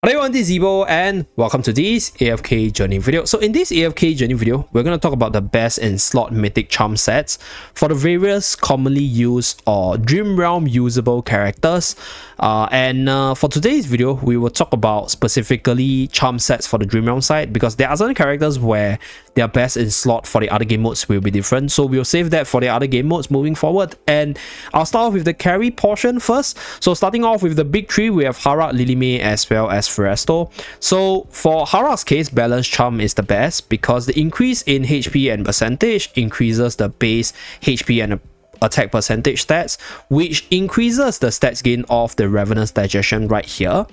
Hello everyone, this is Zeeebo and welcome to this AFK journey video. So in this AFK journey video, we're going to talk about the best in slot mythic charm sets for the various commonly used or Dream Realm usable characters. For today's video, we will talk about specifically charm sets for the Dream Realm side because there are certain characters where their best in slot for the other game modes will be different. So we'll save that for the other game modes moving forward. And I'll start off with the carry portion first. So starting off with the big three, we have Harak, Lilymay as well as Feresto. So for Harak's case, balance charm is the best because the increase in HP and percentage increases the base HP and attack percentage stats, which increases the stats gain of the Ravenous Digestion right here.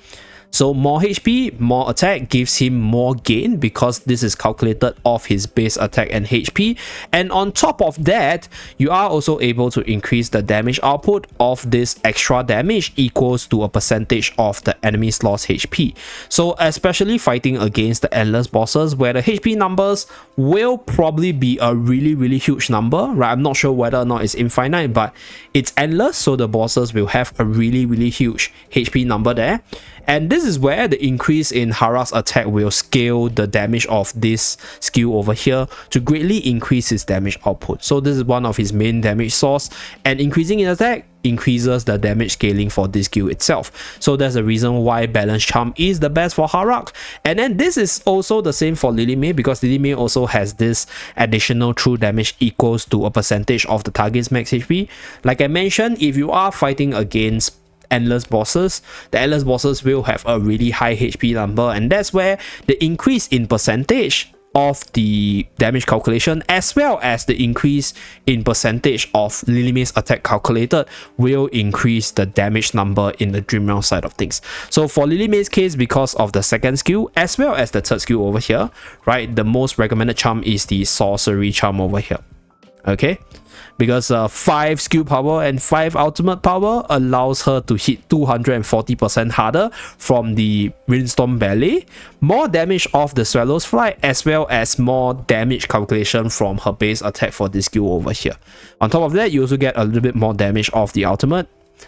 So more HP, more attack gives him more gain because this is calculated off his base attack and HP. And on top of that, you are also able to increase the damage output of this extra damage equals to a percentage of the enemy's lost HP. So especially fighting against the endless bosses where the HP numbers will probably be a really huge number, right? I'm not sure whether or not it's infinite, but it's endless, so the bosses will have a really huge HP number there. And this is where the increase in Harak's attack will scale the damage of this skill over here to greatly increase his damage output. So this is one of his main damage source, and increasing in attack increases the damage scaling for this skill itself. So that's the reason why balance charm is the best for Harak. And then this is also the same for Lilymay because Lilymay also has this additional true damage equals to a percentage of the target's max HP. Like I mentioned, if you are fighting against endless bosses, the endless bosses will have a really high HP number, and that's where the increase in percentage of the damage calculation as well as the increase in percentage of Lilymay's attack calculated will increase the damage number in the Dream Realm side of things. So for Lilymay's case, because of the second skill as well as the third skill over here, right, the most recommended charm is the sorcery charm over here. Okay, because 5 skill power and 5 ultimate power allows her to hit 240% harder from the Windstorm Ballet, more damage of the Swallow's Flight, as well as more damage calculation from her base attack for this skill over here. On top of that, you also get a little bit more damage of the ultimate.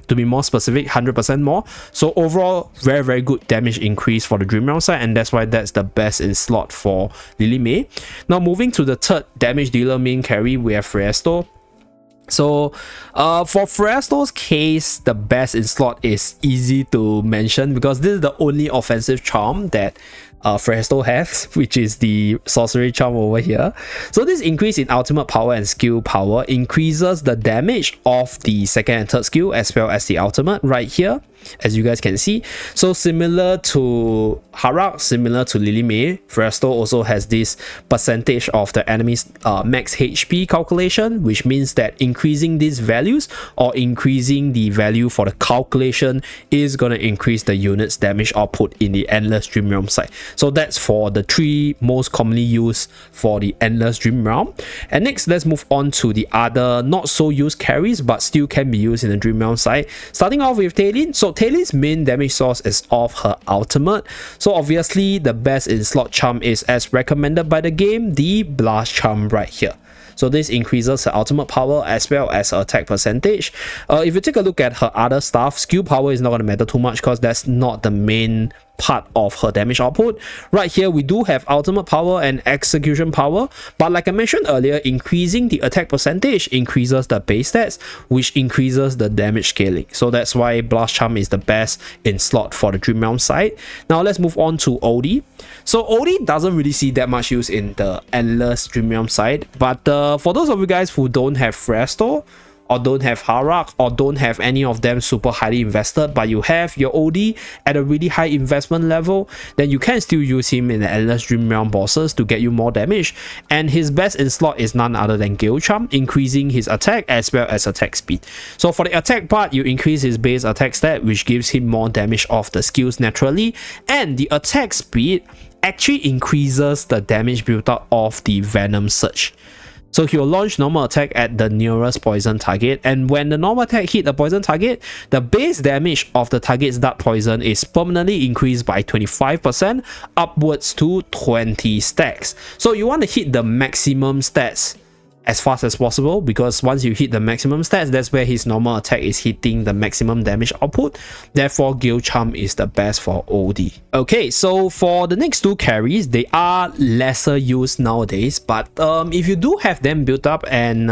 To be more specific, 100% more. So overall, very good damage increase for the Dream Realm side, and that's why that's the best in slot for Lilymay. Now moving to the third damage dealer main carry, we have Feresto. So for Feresto's case, the best in slot is easy to mention because this is the only offensive charm that Feresto has, which is the sorcery charm over here. So this increase in ultimate power and skill power increases the damage of the second and third skill as well as the ultimate right here, as you guys can see. So similar to Harak, similar to Lilymay, Feresto also has this percentage of the enemy's max HP calculation, which means that increasing these values or increasing the value for the calculation is going to increase the unit's damage output in the endless Dream Realm side. So that's for the 3 most commonly used for the endless Dream Realm. And next, let's move on to the other not so used carries but still can be used in the Dream Realm side. Starting off with Talyn. So Talyn's main damage source is of her ultimate. So obviously the best in slot charm is, as recommended by the game, the blast charm right here. So this increases her ultimate power as well as her attack percentage. If you take a look at her other stuff, skill power is not going to matter too much because that's not the main part of her damage output. Right here, we do have ultimate power and execution power, but like I mentioned earlier, increasing the attack percentage increases the base stats, which increases the damage scaling. So that's why blast charm is the best in slot for the Dream Realm side. Now let's move on to Odie. So Odie doesn't really see that much use in the endless Dream Realm side, but for those of you guys who don't have Feresto or don't have Harak or don't have any of them super highly invested, but you have your Odie at a really high investment level, then you can still use him in the endless Dream Realm bosses to get you more damage. And his best in slot is none other than Gale Charm, increasing his attack as well as attack speed. So for the attack part, you increase his base attack stat, which gives him more damage of the skills naturally, and the attack speed actually increases the damage built up of the Venom Surge. So he will launch normal attack at the nearest poison target, and when the normal attack hit the poison target, the base damage of the target's dart poison is permanently increased by 25% upwards to 20 stacks. So you want to hit the maximum stats as fast as possible, because once you hit the maximum stats, that's where his normal attack is hitting the maximum damage output. Therefore, Gale Charm is the best for OD. Okay, so for the next two carries, they are lesser used nowadays, but if you do have them built up and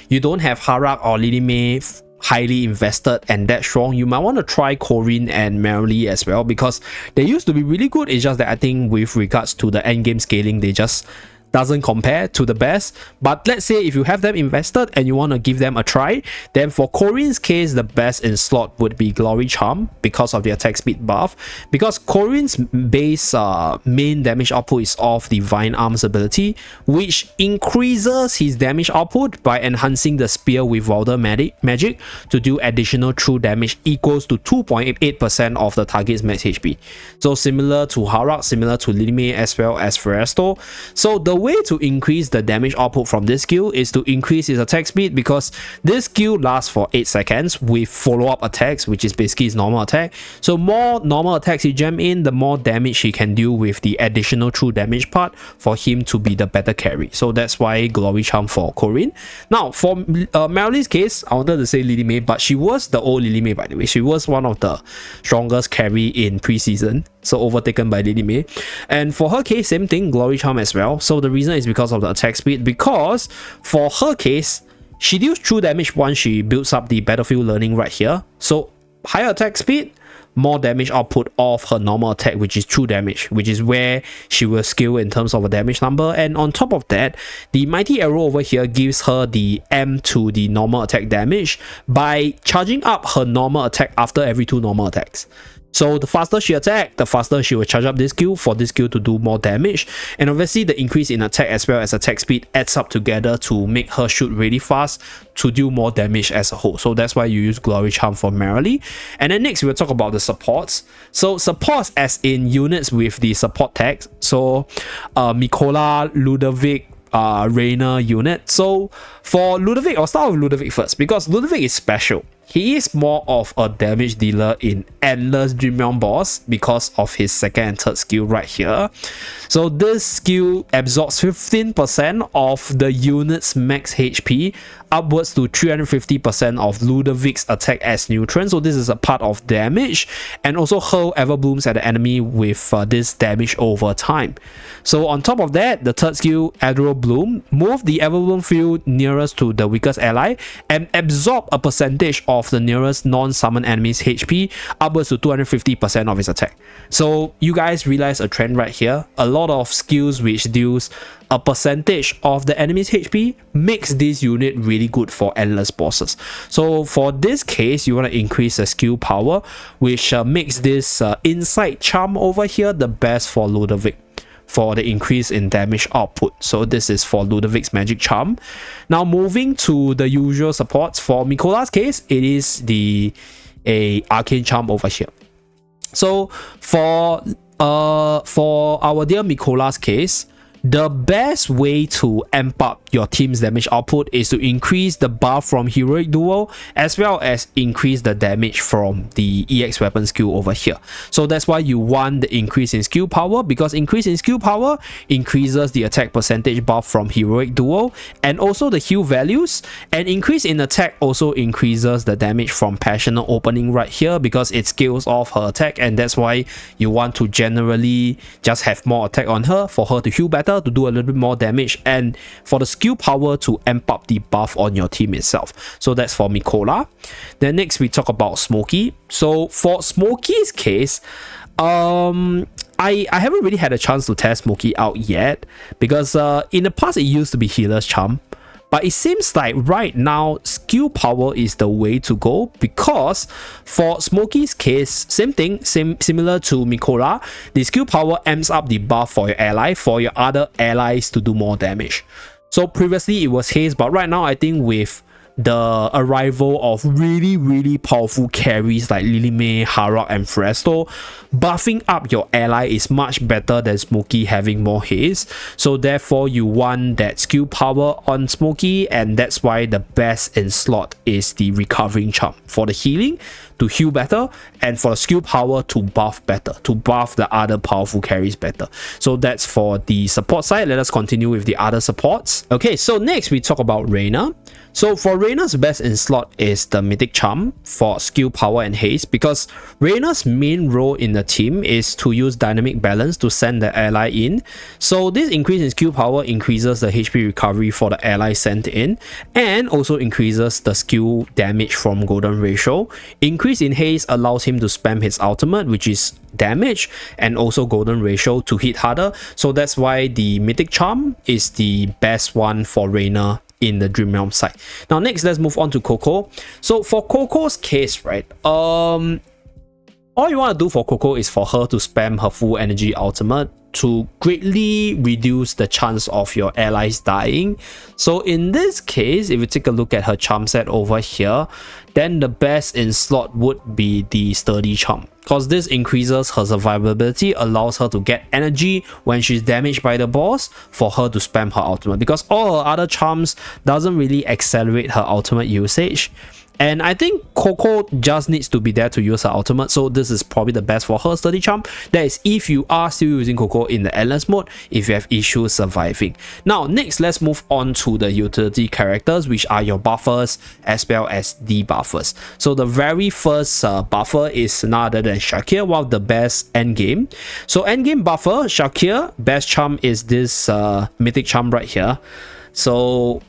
you don't have Harak or Lily May highly invested and that strong, you might want to try Corinne and Merrily as well, because they used to be really good. It's just that I think with regards to the endgame scaling, they just doesn't compare to the best. But let's say if you have them invested and you want to give them a try, then for Corinne's case, the best in slot would be Glory Charm because of the attack speed buff, because Corinne's base main damage output is off the Vine Arms ability, which increases his damage output by enhancing the spear with Wilder magic to do additional true damage equals to 2.88% of the target's max HP. So similar to Harak, similar to Lily May as well as Feresto. So the way to increase the damage output from this skill is to increase his attack speed, because this skill lasts for 8 seconds with follow-up attacks, which is basically his normal attack. So more normal attacks he jam in, the more damage he can do with the additional true damage part for him to be the better carry. So that's why Glory Charm for Corinne. Now for Merrily's case, I wanted to say Lily May, but she was the old Lily May, by the way. She was one of the strongest carry in preseason, so overtaken by Lily May. And for her case, same thing, Glory Charm as well. So the reason is because of the attack speed, because for her case, she deals true damage once she builds up the battlefield learning right here. So higher attack speed, more damage output of her normal attack, which is true damage, which is where she will scale in terms of a damage number. And on top of that, the Mighty Arrow over here gives her the M to the normal attack damage by charging up her normal attack after every 2 normal attacks. So the faster she attacks, the faster she will charge up this skill for this skill to do more damage. And obviously the increase in attack as well as attack speed adds up together to make her shoot really fast to do more damage as a whole. So that's why you use Glory Charm for Merrily. And then next we'll talk about the supports. So supports as in units with the support tags. So Mikola, Ludovic, Reina unit. So for Ludovic, I'll start with Ludovic first, because Ludovic is special. He is more of a damage dealer in Endless Dream Realm boss because of his second and third skill right here. So this skill absorbs 15% of the unit's max HP upwards to 350% of Ludovic's attack as neutral. So this is a part of damage, and also hurl Everblooms at the enemy with this damage over time. So on top of that, the third skill, Adro Bloom, move the Everbloom field nearest to the weakest ally and absorb a percentage of the nearest non-summon enemy's HP upwards to 250% of his attack. So you guys realize a trend right here. A lot of skills which deals a percentage of the enemy's HP makes this unit really good for endless bosses. So for this case, you want to increase the skill power, which makes this Insight Charm over here the best for Ludovic for the increase in damage output. So this is for Ludovic's Magic Charm. Now moving to the usual supports, for Mikola's case, it is the Arcane Charm over here. So for our dear Mikola's case, the best way to amp up your team's damage output is to increase the buff from Heroic Duel as well as increase the damage from the EX weapon skill over here. So that's why you want the increase in skill power, because increase in skill power increases the attack percentage buff from Heroic Duel and also the heal values, and increase in attack also increases the damage from Passionate Opening right here because it scales off her attack, and that's why you want to generally just have more attack on her for her to heal better, to do a little bit more damage, and for the skill power to amp up the buff on your team itself. So that's for Mikola. Then next we talk about Smokey. So for Smokey's case, I haven't really had a chance to test Smokey out yet, because in the past it used to be Healer's Charm. But it seems like right now skill power is the way to go, because for Smokey's case, same thing, similar to Mikola, the skill power amps up the buff for your ally, for your other allies to do more damage. So previously it was Haze, but right now I think with the arrival of really powerful carries like Lily May, Harak and Feresto, buffing up your ally is much better than Smokey having more haste. So therefore you want that skill power on Smokey, and that's why the best in slot is the Recovering Charm for the healing to heal better, and for the skill power to buff better, to buff the other powerful carries better. So that's for the support side. Let us continue with the other supports. Okay, so next we talk about Reyna. So for Reyna's best in slot is the Mythic Charm for skill power and haste, because Reyna's main role in the team is to use dynamic balance to send the ally in. So this increase in skill power increases the HP recovery for the ally sent in, and also increases the skill damage from golden ratio. Increase in haste allows him to spam his ultimate, which is damage and also golden ratio to hit harder. So that's why the Mythic Charm is the best one for Reyna in the Dream Realm side. Now next, let's move on to Coco. So for Coco's case, right, all you want to do for Coco is for her to spam her full energy ultimate to greatly reduce the chance of your allies dying. So in this case, if you take a look at her charm set over here, then the best in slot would be the Sturdy Charm, because this increases her survivability, allows her to get energy when she's damaged by the boss for her to spam her ultimate, because all her other charms doesn't really accelerate her ultimate usage. And I think Coco just needs to be there to use her ultimate, so this is probably the best for her Sturdy Charm. That is if you are still using Coco in the endless mode, if you have issues surviving. Now next, let's move on to the utility characters, which are your buffers as well as debuffers. So the very first buffer is none other than Shakir, one of the best endgame. So endgame buffer, Shakir, best charm is this Mythic Charm right here. So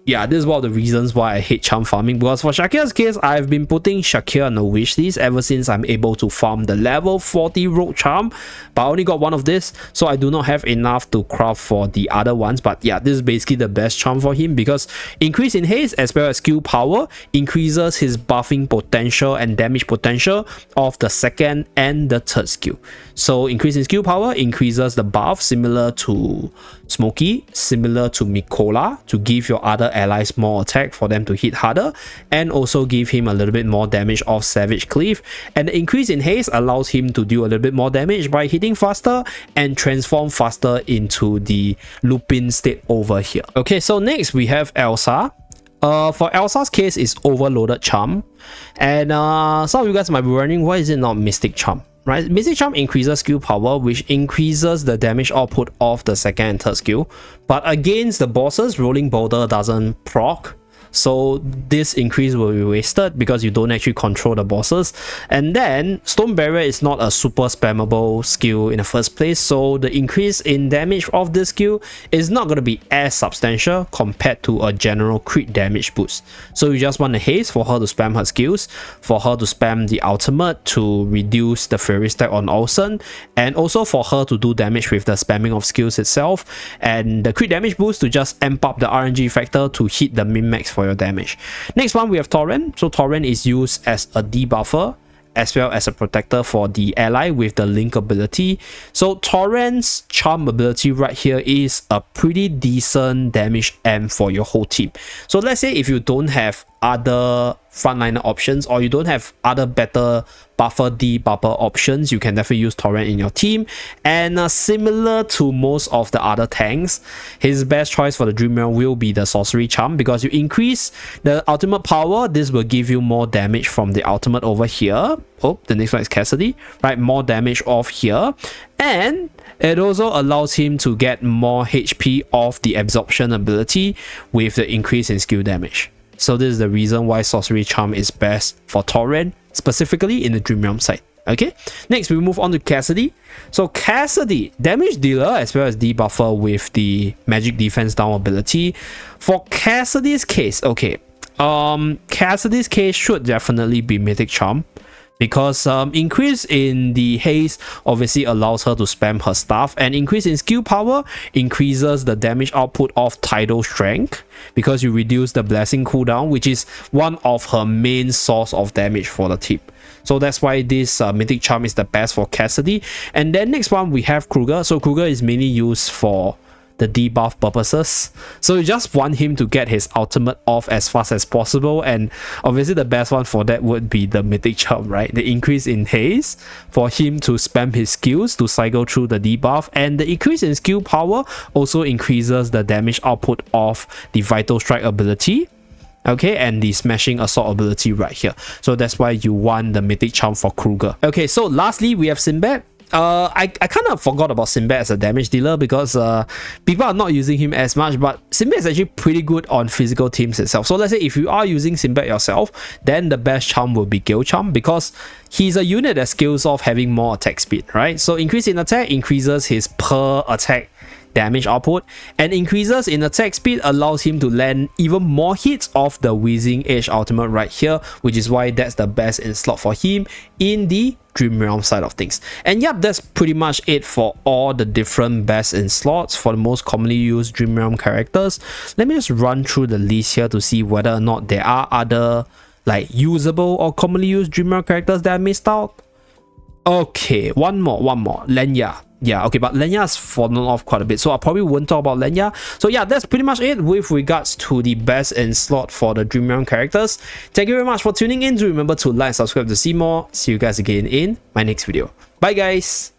yeah, this is one of the reasons why I hate charm farming, because for Shakir's case, I've been putting Shakir on the wish list ever since I'm able to farm the level 40 rogue charm, but I only got one of this, so I do not have enough to craft for the other ones. But yeah, this is basically the best charm for him, because increase in haste as well as skill power increases his buffing potential and damage potential of the second and the third skill. So increase in skill power increases the buff, similar to Smokey, similar to Mikola, to give your other allies more attack for them to hit harder, and also give him a little bit more damage of Savage Cleave. And the increase in haste allows him to do a little bit more damage by hitting faster and transform faster into the Lupin state over here. Okay, so next we have Elsa. For Elsa's case, is Overloaded Charm, and some of you guys might be wondering, why is it not Mystic Charm? Right, Mythic Charm increases skill power, which increases the damage output of the second and third skill, but against the bosses, Rolling Boulder doesn't proc, so this increase will be wasted because you don't actually control the bosses. And then Stone Barrier is not a super spammable skill in the first place, so the increase in damage of this skill is not going to be as substantial compared to a general crit damage boost. So you just want the haste for her to spam her skills, for her to spam the ultimate to reduce the Fury stack on Olsen, and also for her to do damage with the spamming of skills itself, and the crit damage boost to just amp up the RNG factor to hit the min-max for your damage. Next one, we have Torrent. So Torrent is used as a debuffer as well as a protector for the ally with the link ability. So Torrent's charm ability right here is a pretty decent damage amp for your whole team. So let's say if you don't have other frontliner options, or you don't have other better buffer debuffer options, you can definitely use Torrent in your team. And similar to most of the other tanks, his best choice for the Dream Realm will be the Sorcery Charm, because you increase the ultimate power, this will give you more damage from the ultimate over here. Oh, the next one is Cassidy, right? More damage off here, and it also allows him to get more HP off the absorption ability with the increase in skill damage. So this is the reason why Sorcery Charm is best for Torrent, specifically in the Dream Realm side. Okay, next we move on to Cassidy. So Cassidy, damage dealer as well as debuffer with the magic defense down ability. For Cassidy's case, okay, Cassidy's case should definitely be Mythic Charm, because increase in the haste obviously allows her to spam her stuff, and increase in skill power increases the damage output of Tidal Strength, because you reduce the blessing cooldown, which is one of her main source of damage for the team. So that's why this Mythic Charm is the best for Cassidy. And then next one we have Kruger. So Kruger is mainly used for the debuff purposes, so you just want him to get his ultimate off as fast as possible, and obviously the best one for that would be the Mythic Charm, right? The increase in haste for him to spam his skills to cycle through the debuff, and the increase in skill power also increases the damage output of the Vital Strike ability. okay, and the smashing assault ability right here. So that's why you want the Mythic Charm for Kruger. Okay, so lastly we have Sinbad. I kind of forgot about Sinbad as a damage dealer because people are not using him as much, but Sinbad is actually pretty good on physical teams itself. So let's say if you are using Sinbad yourself, then the best charm will be Gale Charm, because he's a unit that scales off having more attack speed, right? So increase in attack increases his per attack damage output, and increases in attack speed allows him to land even more hits of the Wheezing Edge ultimate right here, which is why that's the best in slot for him in the Dream Realm side of things. And yep, that's pretty much it for all the different best in slots for the most commonly used Dream Realm characters. Let me just run through the list here to see whether or not there are other like usable or commonly used Dream Realm characters that I missed out. Okay, one more, Lenya. Yeah, okay, but Lenya has fallen off quite a bit, so I probably won't talk about Lenya. So yeah, that's pretty much it with regards to the best in slot for the Dream Realm characters. Thank you very much for tuning in. Do remember to like and subscribe to see more. See you guys again in my next video. Bye guys!